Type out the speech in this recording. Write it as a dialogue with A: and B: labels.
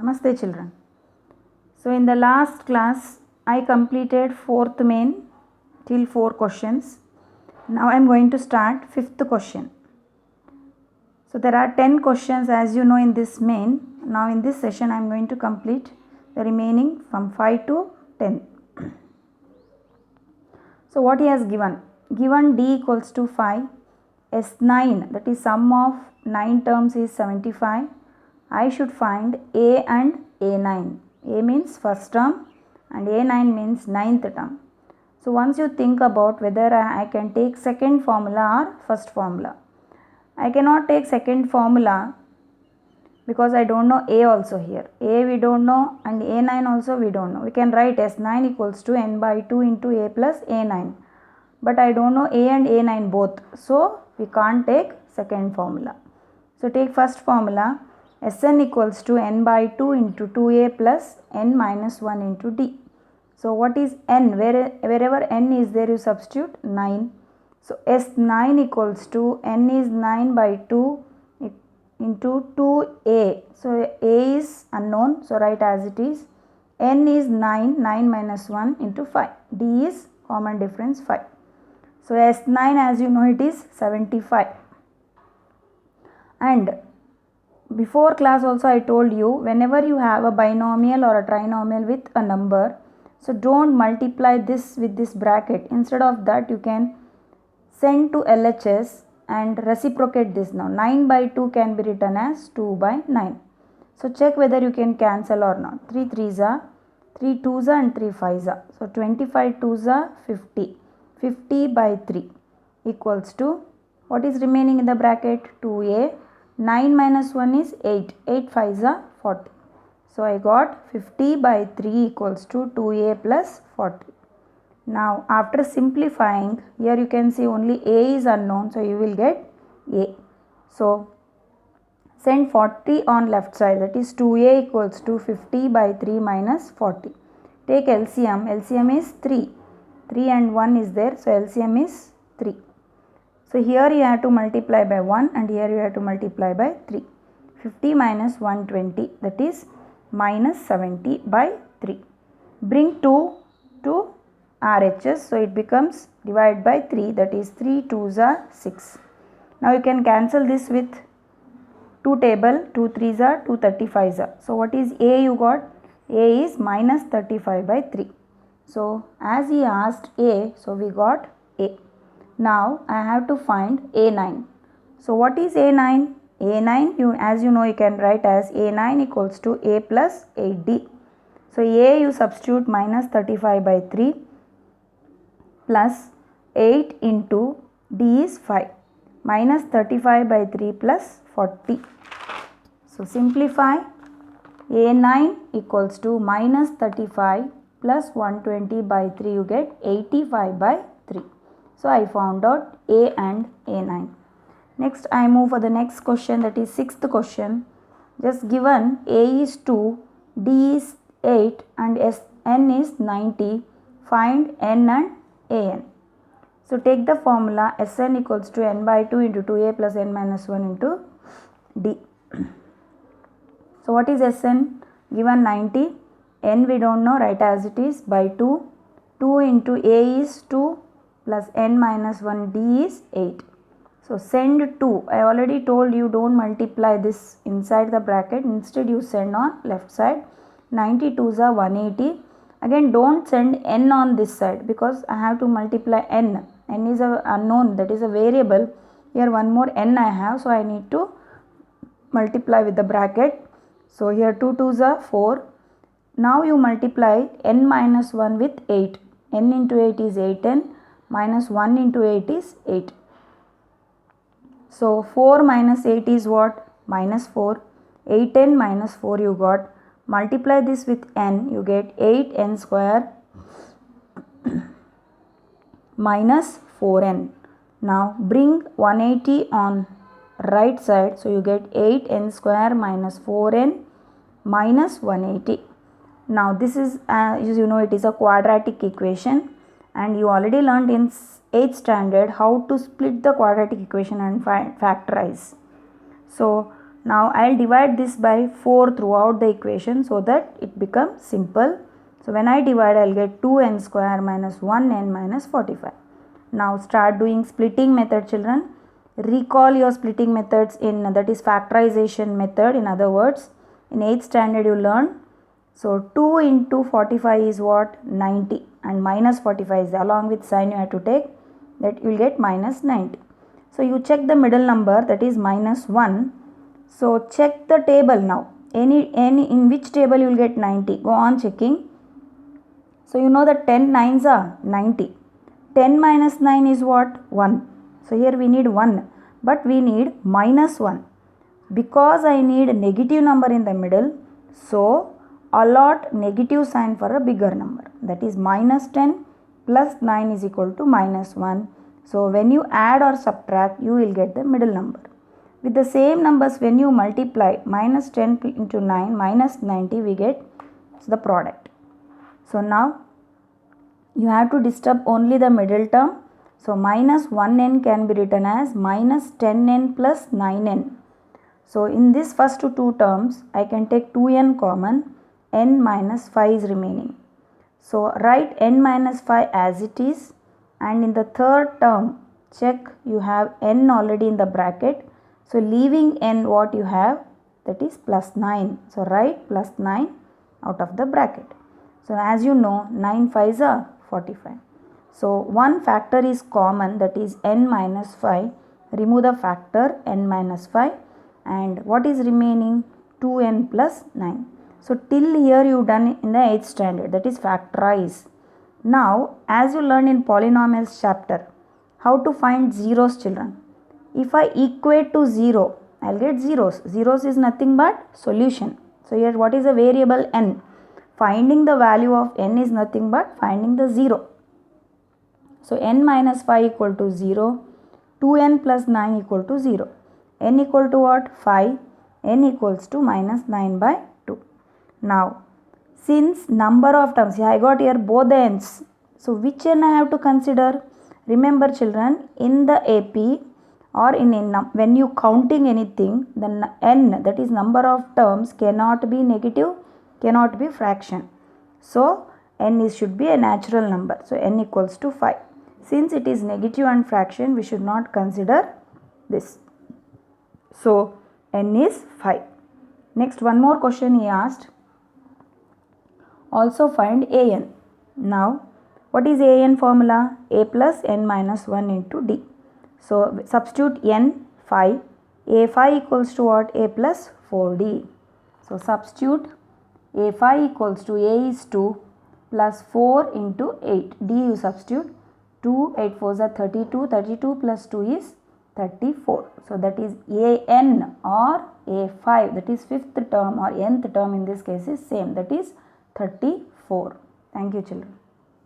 A: Namaste children. So in the last class I completed 4th main till 4 questions. Now I am going to start 5th question. So there are 10 questions as you know in this main. Now in this session I am going to complete the remaining from 5 to 10. So what he has given? Given d equals to 5, S9 that is sum of 9 terms is 75. I should find A and A9. A means first term and A9 means ninth term. So once you think about whether I can take second formula or first formula. I cannot take second formula because I don't know A also here. A we don't know and A9 also we don't know. We can write S9 equals to n by 2 into A plus A9. But I don't know A and A9 both. So we can't take second formula. So take first formula. Sn equals to n by 2 into 2a plus n minus 1 into d. So what is n? Wherever n is there you substitute 9. So S9 equals to n is 9 by 2 into 2a. So a is unknown, so write as it is. N is 9, 9 minus 1 into 5. D is common difference 5. So S9 as you know it is 75. And before class also I told you whenever you have a binomial or a trinomial with a number, so don't multiply this with this bracket. Instead of that you can send to LHS and reciprocate this now. 9 by 2 can be written as 2 by 9. So check whether you can cancel or not. 3 3s are, 3 2s are and 3 5s are. So 25 2s are 50. 50 by 3 equals to what is remaining in the bracket? 2a. 9 minus 1 is 8. 8 5s are 40. So I got 50 by 3 equals to 2a plus 40. Now after simplifying, here you can see only a is unknown, so you will get a. So send 40 on left side, that is 2a equals to 50 by 3 minus 40. Take LCM. LCM is 3. 3 and 1 is there, so LCM is 3. So here you have to multiply by 1 and here you have to multiply by 3. 50 minus 120, that is minus 70 by 3. Bring 2 to RHS, so it becomes divide by 3, that is 3 2s are 6. Now you can cancel this with 2 table, 2 3s are, 2 35s are. So what is A you got? A is minus 35 by 3. So as he asked A, so we got A. Now I have to find A9. So what is A9? A9 as you know you can write as A9 equals to A plus 8D. So A you substitute minus 35 by 3 plus 8 into D is 5 minus 35 by 3 plus 40. So simplify. A9 equals to minus 35 plus 120 by 3 you get 85 by 3. So I found out A and A9. Next I move for the next question, that is 6th question. Just given A is 2, D is 8 and N is 90. Find N and An. So take the formula Sn equals to n by 2 into 2a plus n minus 1 into d. So what is Sn? Given 90, n we don't know, write as it is by 2. 2 into a is 2 plus n minus 1 d is 8. So send 2. I already told you don't multiply this inside the bracket. Instead you send on left side. 92s are 180. Again don't send n on this side because I have to multiply n. N is a unknown, that is a variable. Here one more n I have, so I need to multiply with the bracket. So here 2 2s are 4. Now you multiply n minus 1 with 8. N into 8 is 8n minus 1 into 8 is 8. So 4 minus 8 is what? Minus 4. 8n minus 4 you got. Multiply this with n, you get 8n square minus 4n. Now bring 180 on right side, so you get 8n square minus 4n minus 180. Now this is as you know it is a quadratic equation and you already learned in 8th standard how to split the quadratic equation and factorize. So Now I'll divide this by 4 throughout the equation so that it becomes simple. So when I divide, I'll get 2n square minus 1n minus 45. Now start doing splitting method, children. Recall your splitting methods in, that is factorization method. In other words, in 8th standard you learn. So 2 into 45 is what? 90, and minus 45 is along with sign you have to take, that you will get minus 90. So you check the middle number, that is minus 1. So check the table now. Any in which table you will get 90? Go on checking. So you know that 10 nines are 90. 10 minus 9 is what? 1. So here we need 1, but we need minus 1. Because I need a negative number in the middle, so allot negative sign for a bigger number. That is minus 10 plus 9 is equal to minus 1. So when you add or subtract, you will get the middle number. With the same numbers, when you multiply minus 10 into 9 minus 90, we get the product. So now you have to disturb only the middle term. So minus 1n can be written as minus 10n plus 9n. So in this first two terms, I can take 2n common, n minus 5 is remaining. So write n minus 5 as it is, and in the third term, check you have n already in the bracket. So leaving n what you have, that is plus 9. So write plus 9 out of the bracket. So as you know, 9 5s are 45. So one factor is common, that is n minus 5. Remove the factor n minus 5, and what is remaining? 2n plus 9. So till here you done in the 8th standard, that is factorize. Now as you learn in polynomials chapter, how to find zeros, children. If I equate to 0, I'll get zeros. Zeros is nothing but solution. So here what is the variable n? Finding the value of n is nothing but finding the 0. So n minus 5 equal to 0, 2n plus 9 equal to 0. N equal to what? 5. N equals to minus 9 by 2. Now, since number of terms, I got here both the n's. So which n I have to consider? Remember children, in the AP or when you counting anything, the n, that is number of terms, cannot be negative, cannot be fraction. So n should be a natural number. So n equals to 5. Since it is negative and fraction, we should not consider this. So n is 5. Next, one more question he asked. Also find an. Now, what is an formula? A plus n minus 1 into d. So substitute n 5. A5 equals to what? A plus 4d. So substitute A5 equals to A is 2 plus 4 into 8. D you substitute. 2, 8 4s are 32. 32 plus 2 is 34. So that is an or A5, that is 5th term or nth term in this case is same, that is 34. Thank you children.